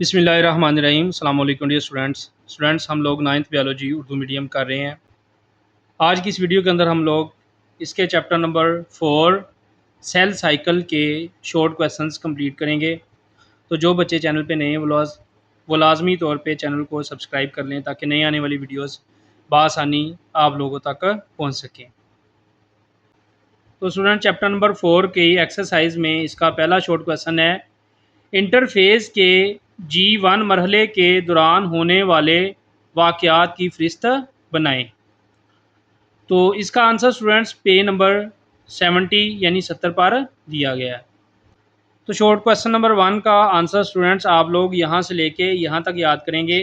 बिस्मिल्लाहिर्रहमानिर्रहीम। अस्सलाम वालेकुम डियर स्टूडेंट्स हम लोग नाइन्थ बायोलॉजी उर्दू मीडियम कर रहे हैं। आज की इस वीडियो के अंदर हम लोग इसके चैप्टर नंबर 4 सेल साइकिल के शॉर्ट क्वेश्चंस कंप्लीट करेंगे। तो जो बच्चे चैनल पे नए हैं वो लाजमी तौर पे चैनल को सब्सक्राइब कर लें ताकि नई आने वाली वीडियोस बआसानी आप लोगों तक पहुंच सकें। तो स्टूडेंट चैप्टर नंबर 4 की एक्सरसाइज में इसका पहला शॉर्ट क्वेश्चन है, इंटरफेस के G1 मरहले के दौरान होने वाले वाक़यात की फ़हरिस्त बनाएं। तो इसका आंसर स्टूडेंट्स पेज नंबर 70 यानी 70 पर दिया गया है। तो शॉर्ट क्वेश्चन नंबर 1 का आंसर स्टूडेंट्स आप लोग यहाँ से लेके यहाँ तक याद करेंगे।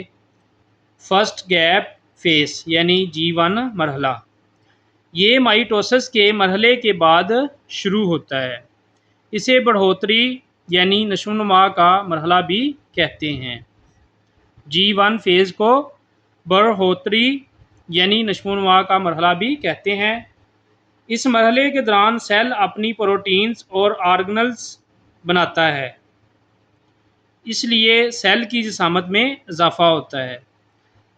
फर्स्ट गैप फेस यानी G1 मरहला, ये माइटोसिस के मरहले के बाद शुरू होता है। इसे बढ़ोतरी यानी नशोनुमा का मरहला भी कहते हैं। G1 फेज़ को बढ़ोतरी यानी नशोनुमा का मरहला भी कहते हैं। इस मरहले के दौरान सेल अपनी प्रोटीन्स और ऑर्गेनल्स बनाता है, इसलिए सेल की जिसामत में इजाफा होता है।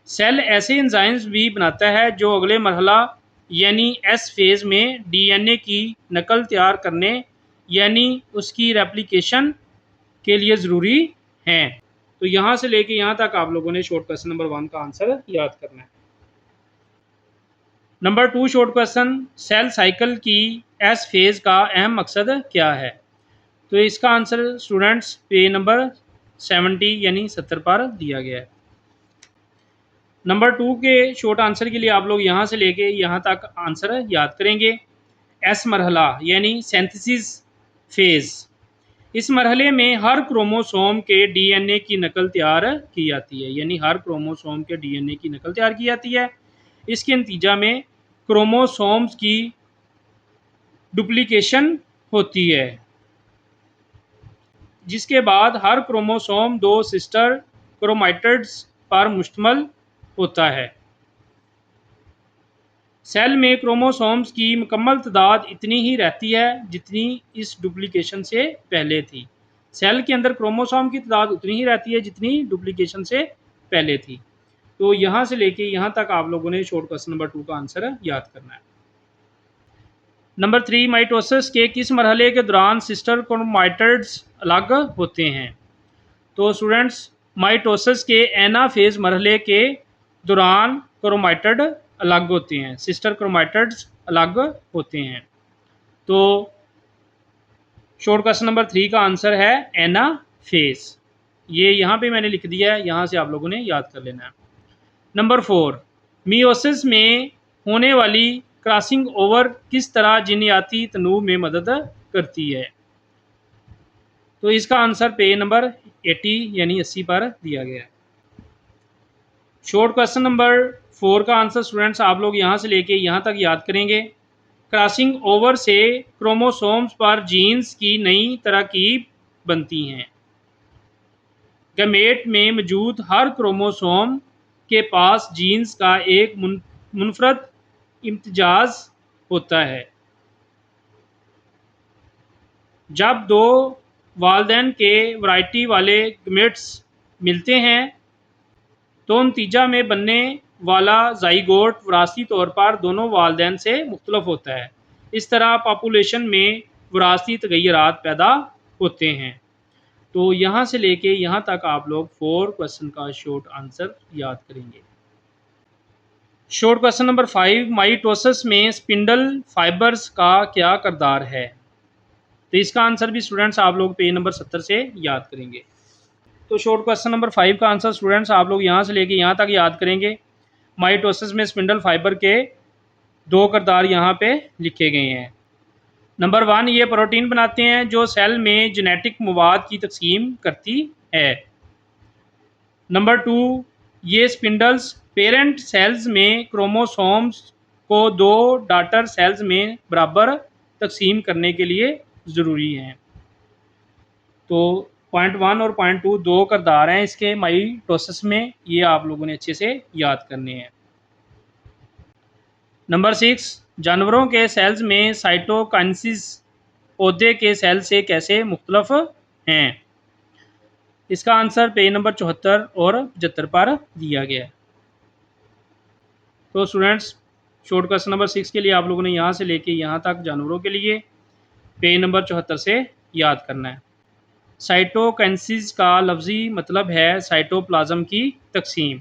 सेल ऐसे एंजाइम्स भी बनाता है जो अगले मरहला यानी एस फेज़ में DNA की नकल तैयार करने यानी उसकी रेप्लिकेशन के लिए ज़रूरी हैं। तो यहाँ से लेके यहाँ तक आप लोगों ने शॉर्ट क्वेश्चन नंबर 1 का आंसर याद करना है। Number 2 short question, cell cycle की एस फेज़ का अहम मकसद क्या है? तो इसका आंसर स्टूडेंट्स पेज नंबर 70 यानी 70 पर दिया गया है। नंबर 2 के शॉर्ट आंसर के लिए आप लोग यहाँ से लेके यहाँ तक आंसर याद करेंगे। एस मरहला यानी सिंथेसिस फेज़, इस मरहले में हर क्रोमोसोम के DNA की नकल तैयार की जाती है, यानी हर क्रोमोसोम के DNA की नकल तैयार की जाती है। इसके नतीजा में क्रोमोसोम्स की डुप्लीकेशन होती है, जिसके बाद हर क्रोमोसोम 2 सिस्टर क्रोमैटिड्स पर मुश्तमिल होता है। सेल में क्रोमोसोम्स की मुकम्मल तादाद इतनी ही रहती है जितनी इस डुप्लीकेशन से पहले थी। सेल के अंदर क्रोमोसोम की तादाद उतनी ही रहती है जितनी डुप्लीकेशन से पहले थी। तो यहाँ से लेके यहाँ तक आप लोगों ने शॉर्ट क्वेश्चन नंबर 2 का आंसर याद करना है। नंबर 3, माइटोसिस के किस मरहले के दौरान सिस्टर क्रोमैटिड्स अलग होते हैं? तो स्टूडेंट्स माइटोसिस के एनाफेज मरहले के दौरान क्रोमैटिड अलग होते हैं, सिस्टर क्रोमैटिड्स अलग होते हैं। तो शॉर्ट क्वेश्चन नंबर 3 का आंसर है एनाफेज। ये यहाँ पे मैंने लिख दिया है, यहाँ से आप लोगों ने याद कर लेना है। नंबर 4, मियोसिस में होने वाली क्रॉसिंग ओवर किस तरह जीनियाती तनूव में मदद करती है? तो इसका आंसर पेज नंबर 80 यानी 80 पर दिया गया है। शॉर्ट क्वेश्चन नंबर 4 का आंसर स्टूडेंट्स आप लोग यहाँ से लेके यहाँ तक याद करेंगे। क्रॉसिंग ओवर से क्रोमोसोम्स पर जीन्स की नई तरकीब बनती हैं। गैमेट में मौजूद हर क्रोमोसोम के पास जीन्स का एक मुनफरद इम्तिजाज होता है। जब दो वालदैन के वैरायटी वाले गैमेट्स मिलते हैं तो नतीजा में बनने वाला ज़ाइगोट विरासती तौर पर दोनों वालदैन से मुख्तलिफ होता है। इस तरह पॉपुलेशन में विरासती तगय्युरात पैदा होते हैं। तो यहाँ से लेके यहाँ तक आप लोग 4 क्वेश्चन का शॉर्ट आंसर याद करेंगे। शॉर्ट क्वेश्चन नंबर 5, माइटोसिस में स्पिंडल फाइबर्स का क्या किरदार है? तो इसका आंसर भी स्टूडेंट्स आप लोग पेज नंबर 70 से याद करेंगे। तो शॉर्ट क्वेश्चन नंबर 5 का आंसर स्टूडेंट्स आप लोग यहाँ से लेके यहाँ तक याद करेंगे। माइटोसिस में स्पिंडल फाइबर के 2 किरदार यहाँ पे लिखे गए हैं। नंबर 1, ये प्रोटीन बनाते हैं जो सेल में जेनेटिक मवाद की तकसीम करती है। नंबर 2, ये स्पिंडल्स पेरेंट सेल्स में क्रोमोसोम्स को 2 डॉटर सेल्स में बराबर तकसीम करने के लिए ज़रूरी हैं। तो पॉइंट 1 और पॉइंट 2 2 किरदार हैं इसके माइटोसिस में, ये आप लोगों ने अच्छे से याद करने हैं। नंबर 6, जानवरों के सेल्स में साइटोकाइनेसिस पौधे के सेल से कैसे मुख्तलिफ हैं? इसका आंसर पेज नंबर 74 और 75 पर दिया गया है। तो स्टूडेंट्स, शॉर्ट क्वेश्चन नंबर 6 के लिए आप लोगों ने यहाँ से लेके यहाँ तक जानवरों के लिए पेज नंबर 74 से याद करना है। साइटोकाइनेसिस का लफ्ज़ी मतलब है साइटोप्लाज्म की तकसीम।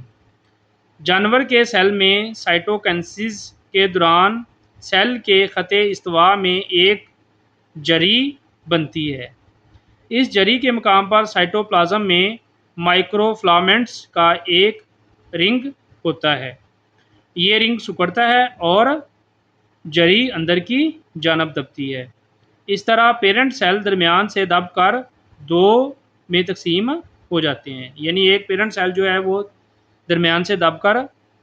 जानवर के सेल में साइटोकाइनेसिस के दौरान सेल के ख़ते इस्तिवा में एक जरी बनती है। इस जरी के मकाम पर साइटोप्लाज्म में माइक्रोफिलामेंट्स का एक रिंग होता है। ये रिंग सिकुड़ता है और जरी अंदर की जानब दबती है। इस तरह पेरेंट सेल दरमियान से दबकर दो में तकसीम हो जाते हैं, यानी एक पेरेंट सेल जो है वो दरमियान से दबकर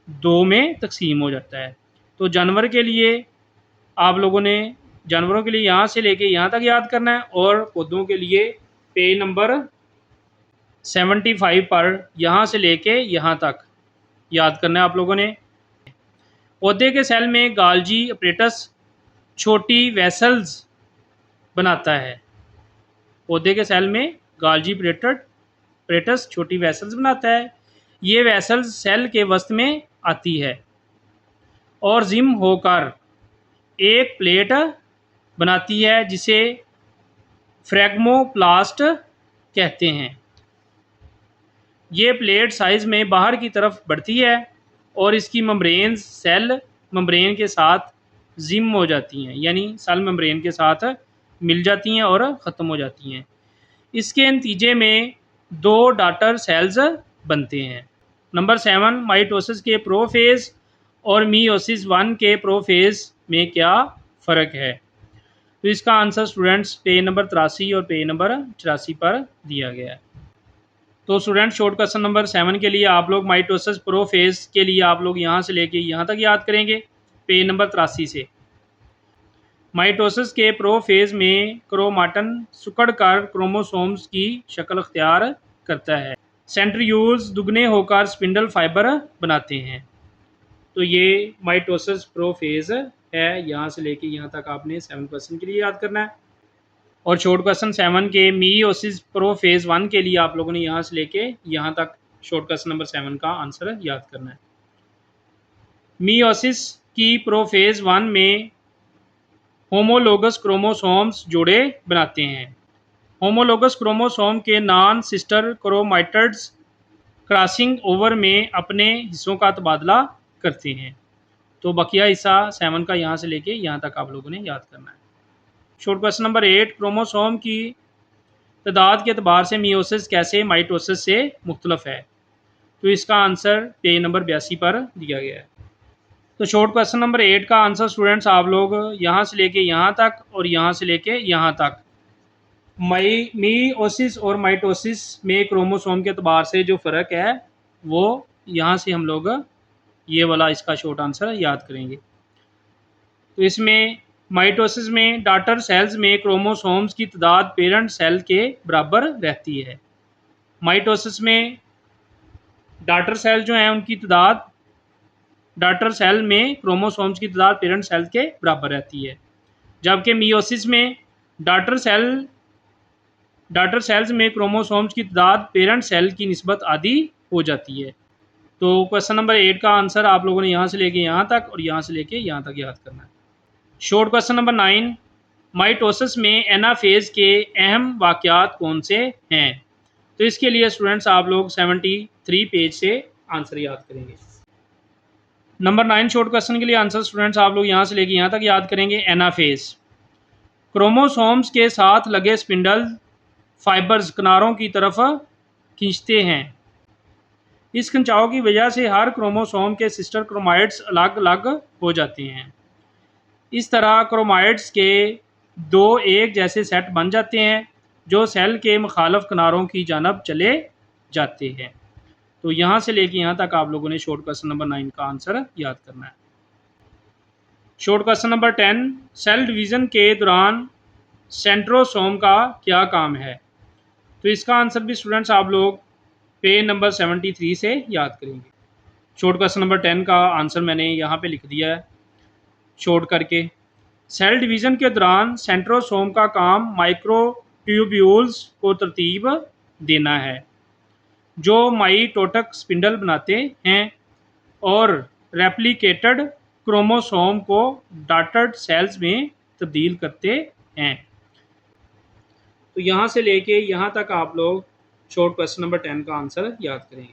दो में तकसीम हो जाता है। तो जानवर के लिए आप लोगों ने जानवरों के लिए यहाँ से लेके यहाँ तक याद करना है, और पौधों के लिए पेज नंबर 75 पर यहाँ से लेके यहाँ तक याद करना है आप लोगों ने। पौधे के सेल में गाल्जी अपरेटस छोटी वेसल्स बनाता है। पौधे के सेल में गाल्जी अपरेटस छोटी वेसल्स बनाता है। ये वेसल्स सेल के वसत में आती है और जिम होकर एक प्लेट बनाती है जिसे फ्रैगमोप्लास्ट कहते हैं। ये प्लेट साइज़ में बाहर की तरफ बढ़ती है और इसकी मेम्ब्रेन सेल मेम्ब्रेन के साथ जिम हो जाती हैं, यानी सेल मेम्ब्रेन के साथ मिल जाती हैं और ख़त्म हो जाती हैं। इसके नतीजे में दो डॉटर सेल्स बनते हैं। नंबर 7, माइटोसिस के प्रोफेज और मियोसिस 1 के प्रोफेज में क्या फ़र्क है? तो इसका आंसर स्टूडेंट्स पेज नंबर 83 और पेज नंबर 84 पर दिया गया है। तो स्टूडेंट्स, शॉर्ट क्वेश्चन नंबर 7 के लिए आप लोग माइटोसिस प्रोफेज के लिए आप लोग यहाँ से लेके यहाँ तक याद करेंगे पेज नंबर 83 से। माइटोसिस के प्रोफेज में क्रोमाटन सिकुड़कर क्रोमोसोम्स की शक्ल अख्तियार करता है। सेंट्रियोल्स दुगने होकर स्पिंडल फाइबर बनाते हैं। तो ये माइटोसिस प्रोफेज है। यहाँ से लेके यहाँ तक आपने 7 क्वेश्चन के लिए याद करना है। और शॉर्ट क्वेश्चन 7 के मियोसिस प्रोफेज 1 के लिए आप लोगों ने यहाँ से लेके यहाँ तक शॉर्ट क्वेश्चन नंबर 7 का आंसर याद करना है। मियोसिस की प्रोफेज 1 में होमोलोगस क्रोमोसोम्स जोड़े बनाते हैं। होमोलोगस क्रोमोसोम के non sister chromatids crossing over में अपने हिस्सों का तबादला करते हैं। तो बकिया हिस्सा 7 का यहाँ से लेके यहाँ तक आप लोगों ने याद करना है। शॉर्ट क्वेश्चन नंबर 8, क्रोमोसोम की तादाद के अतबार से मियोसिस कैसे माइटोसिस से मुख्तलिफ है? तो इसका आंसर पेज नंबर 82 पर दिया गया है। तो शॉर्ट क्वेश्चन नंबर 8 का आंसर स्टूडेंट्स आप लोग यहाँ से लेके यहाँ तक और यहाँ से लेके यहाँ तक मियोसिस और माइटोसिस में क्रोमोसोम के अतबार से जो फ़र्क है वो यहाँ से हम लोग ये वाला इसका शॉर्ट आंसर याद करेंगे। तो इसमें माइटोसिस में डॉटर सेल्स में क्रोमोसोम्स की तादाद पेरेंट सेल के बराबर रहती है। माइटोसिस में डॉटर सेल जो हैं उनकी तादाद डॉटर सेल में क्रोमोसोम्स की तादाद पेरेंट सेल के बराबर रहती है, जबकि मियोसिस में डॉटर सेल्स में क्रोमोसोम्स की तादाद पेरेंट सेल की निस्बत आधी हो जाती है। तो क्वेश्चन नंबर 8 का आंसर आप लोगों ने यहाँ से लेके यहाँ तक और यहाँ से लेके यहाँ तक याद करना है। शॉर्ट क्वेश्चन नंबर 9, माइटोसिस में एनाफेज के अहम वाक़यात कौन से हैं? तो इसके लिए स्टूडेंट्स आप लोग 73 पेज से आंसर याद करेंगे। नंबर 9 शॉर्ट क्वेश्चन के लिए आंसर स्टूडेंट्स आप लोग यहाँ से लेके यहाँ तक याद करेंगे। एनाफेज क्रोमोसोम्स के साथ लगे स्पिंडल फाइबर्स किनारों की तरफ खींचते हैं। इस खिंचाव की वजह से हर क्रोमोसोम के सिस्टर क्रोमाइड्स अलग अलग हो जाते हैं। इस तरह क्रोमाइड्स के दो एक जैसे सेट बन जाते हैं जो सेल के मुखालफ किनारों की जानब चले जाते हैं। तो यहाँ से लेके यहाँ तक आप लोगों ने शॉर्ट क्वेश्चन नंबर 9 का आंसर याद करना है। Short question number 10, cell division के दौरान सेंट्रोसोम का क्या काम है? तो इसका आंसर भी स्टूडेंट्स आप लोग पेज नंबर 73 से याद करेंगे। शॉर्ट क्वेश्चन नंबर 10 का आंसर मैंने यहाँ पे लिख दिया है शॉर्ट करके। सेल डिवीज़न के दौरान सेंट्रोसोम का काम माइक्रोट्यूब्यूल्स को तरतीब देना है। जो माइटोटिक स्पिंडल बनाते हैं और रेप्लिकेटेड क्रोमोसोम को डॉटेड सेल्स में तब्दील करते हैं। तो यहाँ से लेके यहाँ तक आप लोग शॉर्ट क्वेश्चन नंबर 10 का आंसर याद करेंगे।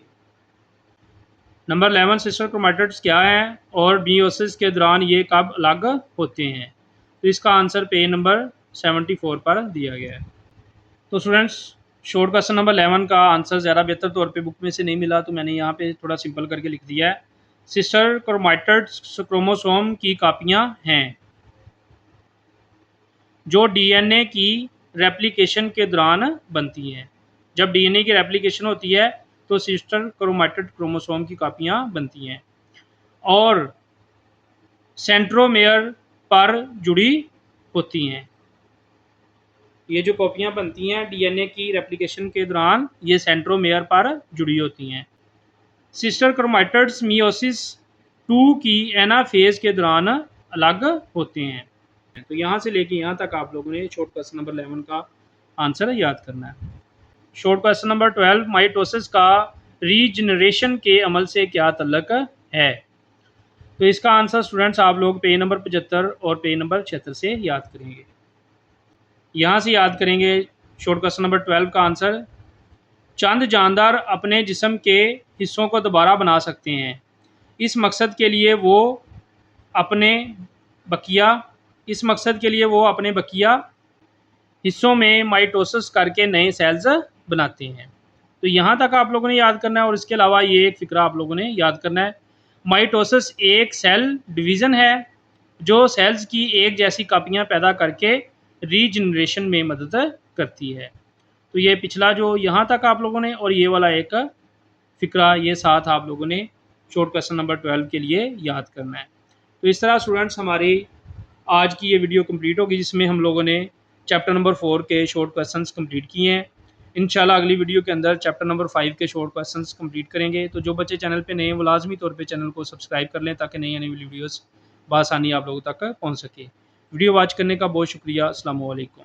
नंबर 11 सिस्टर क्रोमैटिड्स क्या है और मियोसिस के दौरान ये कब अलग होते हैं? तो इसका आंसर पेज नंबर 74 पर दिया गया है। तो स्टूडेंट्स, शॉर्ट क्वेश्चन नंबर 11 का आंसर ज़्यादा बेहतर तौर पे बुक में से नहीं मिला, तो मैंने यहाँ पे थोड़ा सिंपल करके लिख दिया है। सिस्टर क्रोमैटिड्स क्रोमोसोम की कापियाँ हैं जो डीएनए की रेप्लिकेशन के दौरान बनती हैं। जब डीएनए की रेप्लिकेशन होती है तो सिस्टर क्रोमैटिड क्रोमोसोम की कापियाँ बनती हैं और सेंट्रोमेयर पर जुड़ी होती हैं। ये जो कॉपियाँ बनती हैं डीएनए की रेप्लिकेशन के दौरान, ये सेंट्रोमेयर पर जुड़ी होती हैं। सिस्टर क्रोमैटिड्स मियोसिस 2 की एनाफेज के दौरान अलग होते हैं। तो यहाँ से लेके यहाँ तक आप लोगों ने शॉर्ट क्वेश्चन नंबर 11 का आंसर याद करना है। शॉर्ट क्वेश्चन नंबर 12, माइटोसिस का रीजनरेशन के अमल से क्या ताल्लुक है? तो इसका आंसर स्टूडेंट्स आप लोग पेज नंबर 75 और पेज नंबर 76 से याद करेंगे। यहाँ से याद करेंगे शॉर्ट क्वेश्चन नंबर 12 का आंसर। चंद जानदार अपने जिस्म के हिस्सों को दोबारा बना सकते हैं। इस मकसद के लिए वो अपने बकिया हिस्सों में माइटोसिस करके नए सेल्स बनाते हैं। तो यहाँ तक आप लोगों ने याद करना है और इसके अलावा ये एक फ़िक्रा आप लोगों ने याद करना है। माइटोसिस एक सेल डिवीज़न है जो सेल्स की एक जैसी कापियाँ पैदा करके रीजनरेशन में मदद करती है। तो ये पिछला जो यहाँ तक आप लोगों ने और ये वाला एक फ़िक्रा, ये साथ आप लोगों ने शॉर्ट क्वेश्चन नंबर 12 के लिए याद करना है। तो इस तरह स्टूडेंट्स हमारी आज की ये वीडियो कंप्लीट होगी जिसमें हम लोगों ने चैप्टर नंबर 4 के शॉर्ट क्वेश्चंस कंप्लीट किए हैं। इंशाल्लाह अगली वीडियो के अंदर चैप्टर नंबर 5 के शॉर्ट क्वेश्चंस कंप्लीट करेंगे। तो जो बच्चे चैनल पे नए हैं वो लाजमी तौर पे चैनल को सब्सक्राइब कर लें ताकि नई आने वाली वीडियोस बआसानी आप लोगों तक पहुँच सके। वीडियो वॉच करने का बहुत शुक्रिया। अस्सलाम वालेकुम।